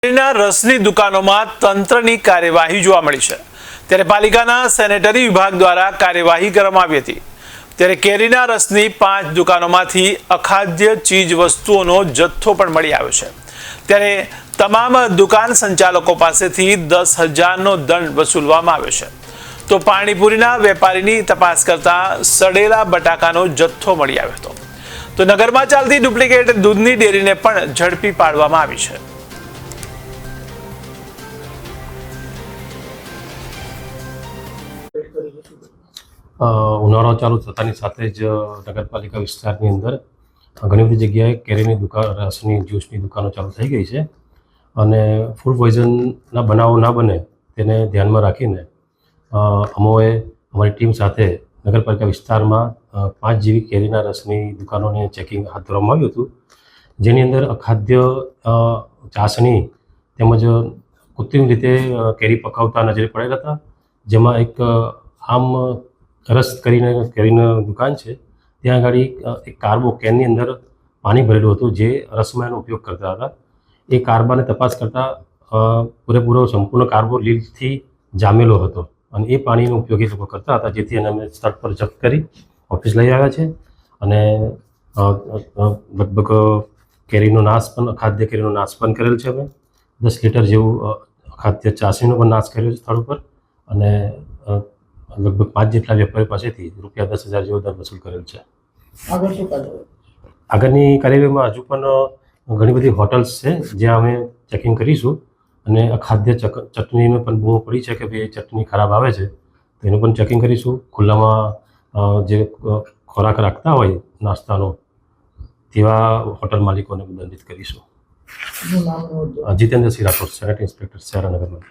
કેરીના રસની દુકાનોમાં તંત્રની કાર્યવાહી જોવા મળી છે। ત્યારે પાલિકાના સેનેટરી વિભાગ દ્વારા કાર્યવાહી કરવામાં આવી હતી। ત્યારે કેરીના રસની 5 દુકાનોમાંથી અખાદ્ય ચીજ વસ્તુઓનો જથ્થો પણ મળી આવ્યો છે। ત્યારે તમામ દુકાન સંચાલકો પાસેથી 10,000નો દંડ વસૂલવામાં આવ્યો છે। તો પાણીપુરીના વેપારીની તપાસ કરતા સડેલા બટાકાનો જથ્થો મળી આવ્યો હતો। તો નગરમાં ચાલતી ડુપ્લિકેટ દૂધની ડેરીને પણ ઝડપી પાડવામાં આવી છે। ઉનાળો ચાલુ થતાની સાથે જ નગરપાલિકા વિસ્તારની અંદર ઘણી બધી જગ્યાએ કેરીની દુકાન, રસની, જ્યુસની દુકાનો ચાલુ થઈ ગઈ છે અને ફૂડ પોઈઝનના બનાવો ના બને તેને ધ્યાનમાં રાખીને અમોએ અમારી ટીમ સાથે નગરપાલિકા વિસ્તારમાં 5 જેવી કેરીના રસની દુકાનોને ચેકિંગ હાથ ધરવામાં આવ્યું હતું, જેની અંદર અખાદ્ય ચાસણી તેમજ કૃત્રિમ રીતે કેરી પકાવતા નજરે પડેલા હતા। જેમાં એક આમ રસ કરીને કેરીની દુકાન છે, ત્યાં આગળ એક કાર્બો કેનની અંદર પાણી ભરેલું હતું જે રસમાં એનો ઉપયોગ કરતા હતા। એ કાર્બાને તપાસ કરતાં પૂરેપૂરો સંપૂર્ણ કાર્બો લીલથી જામેલો હતો અને એ પાણીનો ઉપયોગ એ લોકો કરતા હતા, જેથી એને અમે સ્થળ પર જપ્ત કરી ઓફિસ લઈ આવ્યા છે અને લગભગ કેરીનો નાશ પણ, અખાદ્ય કેરીનો નાશ પણ કરેલ છે। અમે 10 લીટર જેવું અખાદ્ય ચાસણીનો પણ નાશ કર્યો છે સ્થળ ઉપર અને લગભગ 5 જેટલા વેપારી પાસેથી ₹10,000 જેવો દંડ વસૂલ કરેલ છે। આગળની કાર્યવાહીમાં હજુ પણ ઘણી બધી હોટલ્સ છે જ્યાં અમે ચેકિંગ કરીશું અને અખાદ્ય ચટણીનો પણ બૂમો પડી છે કે ભાઈ ચટણી ખરાબ આવે છે, તો એનું પણ ચેકિંગ કરીશું। ખુલ્લામાં જે ખોરાક રાખતા હોય નાસ્તાનો, તેવા હોટલ માલિકોને દંડિત કરીશું। જીતેન્દ્રસિંહ રાઠોડ, સેનેટરી ઇન્સ્પેક્ટર, શહેરા નગરમાં।